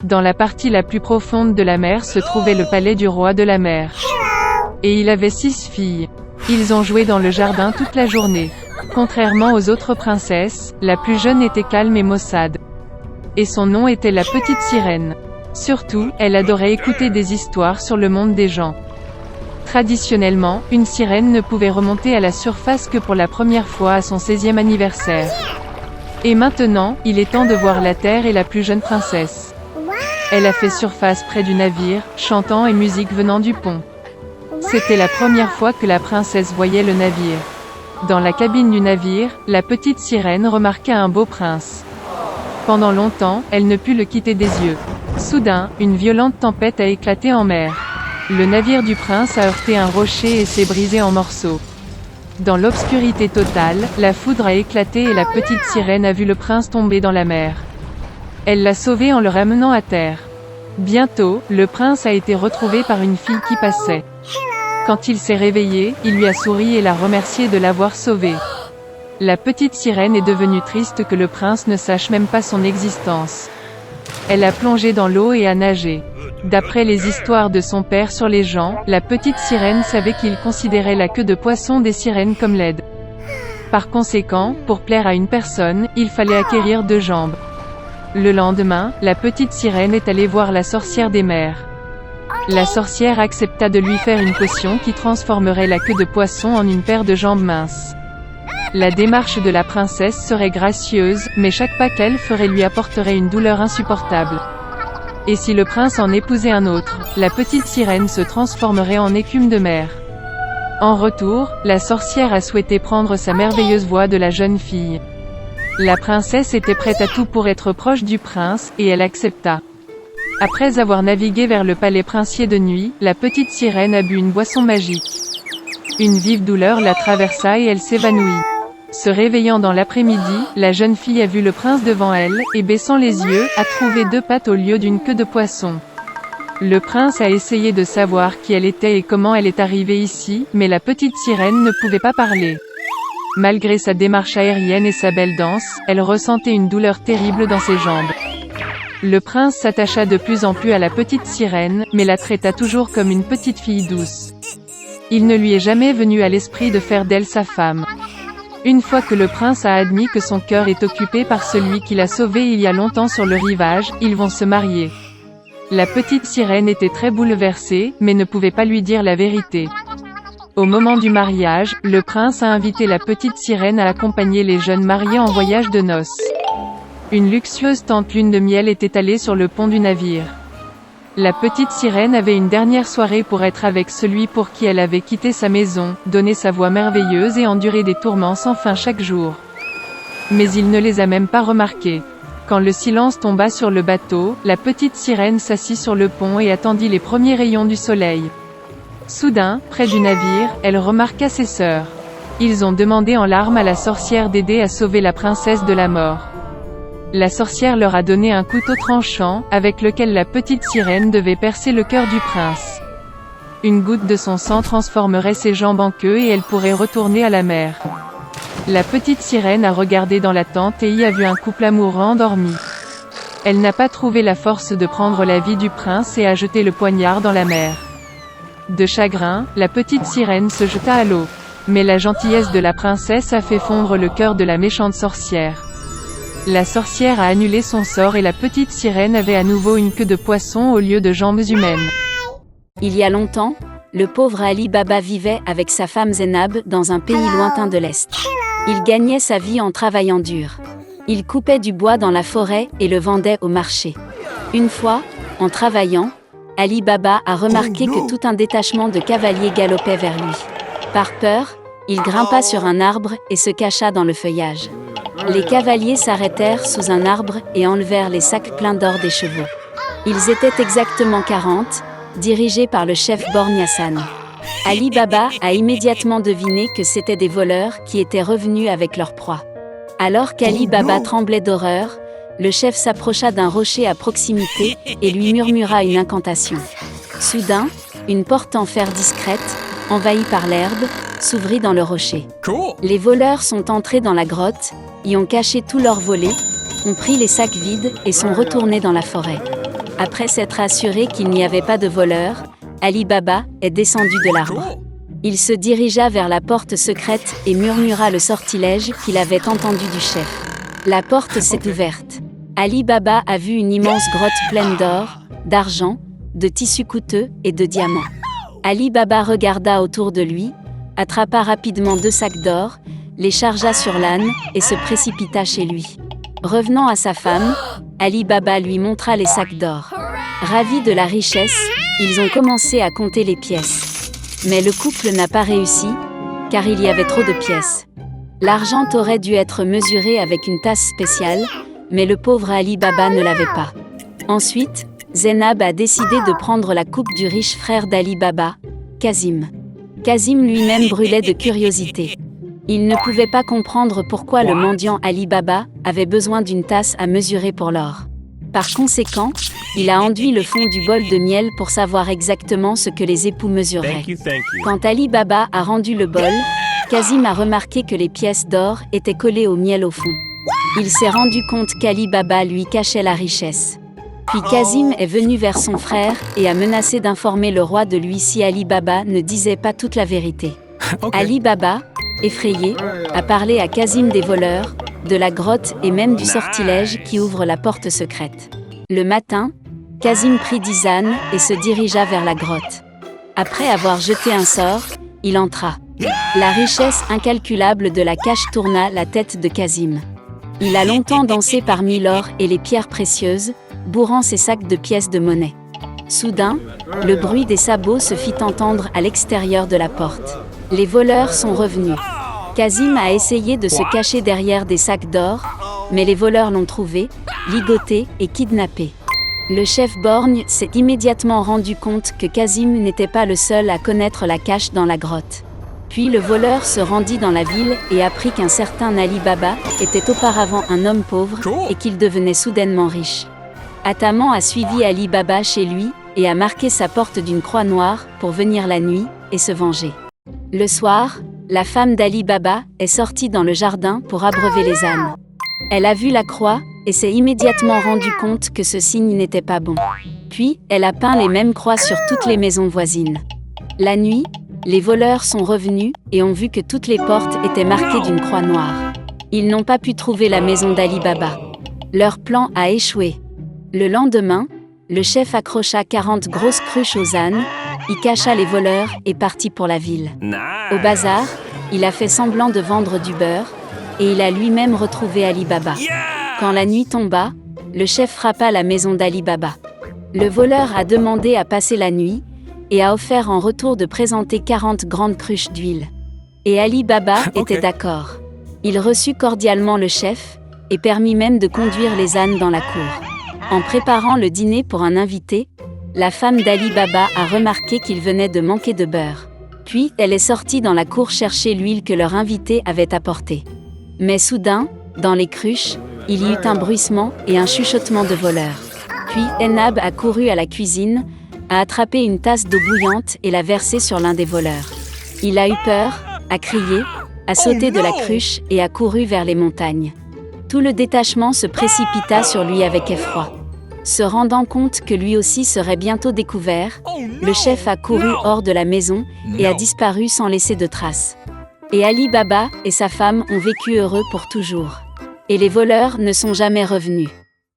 Dans la partie la plus profonde de la mer se trouvait le palais du roi de la mer. Et il avait 6 filles. Ils ont joué dans le jardin toute la journée. Contrairement aux autres princesses, la plus jeune était calme et maussade. Et son nom était la petite sirène. Surtout, elle adorait écouter des histoires sur le monde des gens. Traditionnellement, une sirène ne pouvait remonter à la surface que pour la première fois à son 16e anniversaire. Et maintenant, il est temps de voir la terre et la plus jeune princesse. Elle a fait surface près du navire, chantant et musique venant du pont. C'était la première fois que la princesse voyait le navire. Dans la cabine du navire, la petite sirène remarqua un beau prince. Pendant longtemps, elle ne put le quitter des yeux. Soudain, une violente tempête a éclaté en mer. Le navire du prince a heurté un rocher et s'est brisé en morceaux. Dans l'obscurité totale, la foudre a éclaté et la petite sirène a vu le prince tomber dans la mer. Elle l'a sauvé en le ramenant à terre. Bientôt, le prince a été retrouvé par une fille qui passait. Quand il s'est réveillé, il lui a souri et l'a remercié de l'avoir sauvé. La petite sirène est devenue triste que le prince ne sache même pas son existence. Elle a plongé dans l'eau et a nagé. D'après les histoires de son père sur les gens, la petite sirène savait qu'il considérait la queue de poisson des sirènes comme laide. Par conséquent, pour plaire à une personne, il fallait acquérir 2 jambes. Le lendemain, la petite sirène est allée voir la sorcière des mers. La sorcière accepta de lui faire une potion qui transformerait la queue de poisson en une paire de jambes minces. La démarche de la princesse serait gracieuse, mais chaque pas qu'elle ferait lui apporterait une douleur insupportable. Et si le prince en épousait un autre, la petite sirène se transformerait en écume de mer. En retour, la sorcière a souhaité prendre sa merveilleuse voix de la jeune fille. La princesse était prête à tout pour être proche du prince, et elle accepta. Après avoir navigué vers le palais princier de nuit, la petite sirène a bu une boisson magique. Une vive douleur la traversa et elle s'évanouit. Se réveillant dans l'après-midi, la jeune fille a vu le prince devant elle, et baissant les yeux, a trouvé 2 pattes au lieu d'une queue de poisson. Le prince a essayé de savoir qui elle était et comment elle est arrivée ici, mais la petite sirène ne pouvait pas parler. Malgré sa démarche aérienne et sa belle danse, elle ressentait une douleur terrible dans ses jambes. Le prince s'attacha de plus en plus à la petite sirène, mais la traita toujours comme une petite fille douce. Il ne lui est jamais venu à l'esprit de faire d'elle sa femme. Une fois que le prince a admis que son cœur est occupé par celui qui l'a sauvé il y a longtemps sur le rivage, ils vont se marier. La petite sirène était très bouleversée, mais ne pouvait pas lui dire la vérité. Au moment du mariage, le prince a invité la petite sirène à accompagner les jeunes mariés en voyage de noces. Une luxueuse tente lune de miel est étalée sur le pont du navire. La petite sirène avait une dernière soirée pour être avec celui pour qui elle avait quitté sa maison, donné sa voix merveilleuse et enduré des tourments sans fin chaque jour. Mais il ne les a même pas remarqués. Quand le silence tomba sur le bateau, la petite sirène s'assit sur le pont et attendit les premiers rayons du soleil. Soudain, près du navire, elle remarqua ses sœurs. Ils ont demandé en larmes à la sorcière d'aider à sauver la princesse de la mort. La sorcière leur a donné un couteau tranchant, avec lequel la petite sirène devait percer le cœur du prince. Une goutte de son sang transformerait ses jambes en queue et elle pourrait retourner à la mer. La petite sirène a regardé dans la tente et y a vu un couple amoureux endormi. Elle n'a pas trouvé la force de prendre la vie du prince et a jeté le poignard dans la mer. De chagrin, la petite sirène se jeta à l'eau. Mais la gentillesse de la princesse a fait fondre le cœur de la méchante sorcière. La sorcière a annulé son sort et la petite sirène avait à nouveau une queue de poisson au lieu de jambes humaines. Il y a longtemps, le pauvre Ali Baba vivait avec sa femme Zénab dans un pays lointain de l'Est. Il gagnait sa vie en travaillant dur. Il coupait du bois dans la forêt et le vendait au marché. Une fois, en travaillant, Ali Baba a remarqué que tout un détachement de cavaliers galopait vers lui. Par peur, il grimpa sur un arbre et se cacha dans le feuillage. Les cavaliers s'arrêtèrent sous un arbre et enlevèrent les sacs pleins d'or des chevaux. Ils étaient exactement 40, dirigés par le chef Borgne Hassan. Ali Baba a immédiatement deviné que c'étaient des voleurs qui étaient revenus avec leur proie. Alors qu'Ali Baba tremblait d'horreur, le chef s'approcha d'un rocher à proximité et lui murmura une incantation. Soudain, une porte en fer discrète, envahie par l'herbe, s'ouvrit dans le rocher. Les voleurs sont entrés dans la grotte, y ont caché tous leurs volets, ont pris les sacs vides et sont retournés dans la forêt. Après s'être assuré qu'il n'y avait pas de voleurs, Ali Baba est descendu de l'arbre. Il se dirigea vers la porte secrète et murmura le sortilège qu'il avait entendu du chef. La porte s'est ouverte. Ali Baba a vu une immense grotte pleine d'or, d'argent, de tissus coûteux et de diamants. Ali Baba regarda autour de lui, attrapa rapidement 2 sacs d'or, les chargea sur l'âne et se précipita chez lui. Revenant à sa femme, Ali Baba lui montra les sacs d'or. Ravis de la richesse, ils ont commencé à compter les pièces. Mais le couple n'a pas réussi, car il y avait trop de pièces. L'argent aurait dû être mesuré avec une tasse spéciale, mais le pauvre Ali Baba ne l'avait pas. Ensuite, Zainab a décidé de prendre la coupe du riche frère d'Ali Baba, Kazim. Kazim lui-même brûlait de curiosité. Il ne pouvait pas comprendre pourquoi le mendiant Ali Baba avait besoin d'une tasse à mesurer pour l'or. Par conséquent, il a enduit le fond du bol de miel pour savoir exactement ce que les époux mesuraient. Quand Ali Baba a rendu le bol, Kazim a remarqué que les pièces d'or étaient collées au miel au fond. Il s'est rendu compte qu'Ali Baba lui cachait la richesse. Puis Kazim est venu vers son frère et a menacé d'informer le roi de lui si Ali Baba ne disait pas toute la vérité. Ali Baba, effrayé, a parlé à Kazim des voleurs, de la grotte et même du sortilège qui ouvre la porte secrète. Le matin, Kazim prit 10 ânes et se dirigea vers la grotte. Après avoir jeté un sort, il entra. La richesse incalculable de la cache tourna la tête de Kazim. Il a longtemps dansé parmi l'or et les pierres précieuses, bourrant ses sacs de pièces de monnaie. Soudain, le bruit des sabots se fit entendre à l'extérieur de la porte. Les voleurs sont revenus. Kazim a essayé de se cacher derrière des sacs d'or, mais les voleurs l'ont trouvé, ligoté et kidnappé. Le chef borgne s'est immédiatement rendu compte que Kazim n'était pas le seul à connaître la cache dans la grotte. Puis le voleur se rendit dans la ville et apprit qu'un certain Ali Baba était auparavant un homme pauvre et qu'il devenait soudainement riche. Ataman a suivi Ali Baba chez lui et a marqué sa porte d'une croix noire pour venir la nuit et se venger. Le soir, la femme d'Ali Baba est sortie dans le jardin pour abreuver les ânes. Elle a vu la croix et s'est immédiatement rendue compte que ce signe n'était pas bon. Puis, elle a peint les mêmes croix sur toutes les maisons voisines. La nuit, les voleurs sont revenus et ont vu que toutes les portes étaient marquées d'une croix noire. Ils n'ont pas pu trouver la maison d'Ali Baba. Leur plan a échoué. Le lendemain, le chef accrocha 40 grosses cruches aux ânes, y cacha les voleurs et partit pour la ville. Au bazar, il a fait semblant de vendre du beurre, et il a lui-même retrouvé Ali Baba. Quand la nuit tomba, le chef frappa la maison d'Ali Baba. Le voleur a demandé à passer la nuit, et a offert en retour de présenter 40 grandes cruches d'huile. Et Ali Baba était d'accord. Il reçut cordialement le chef, et permit même de conduire les ânes dans la cour. En préparant le dîner pour un invité, la femme d'Ali Baba a remarqué qu'il venait de manquer de beurre. Puis, elle est sortie dans la cour chercher l'huile que leur invité avait apportée. Mais soudain, dans les cruches, il y eut un bruissement et un chuchotement de voleurs. Puis, Zainab a couru à la cuisine, a attrapé une tasse d'eau bouillante et l'a versée sur l'un des voleurs. Il a eu peur, a crié, a sauté de la cruche et a couru vers les montagnes. Tout le détachement se précipita sur lui avec effroi. Se rendant compte que lui aussi serait bientôt découvert, le chef a couru hors de la maison et a disparu sans laisser de traces. Et Ali Baba et sa femme ont vécu heureux pour toujours. Et les voleurs ne sont jamais revenus.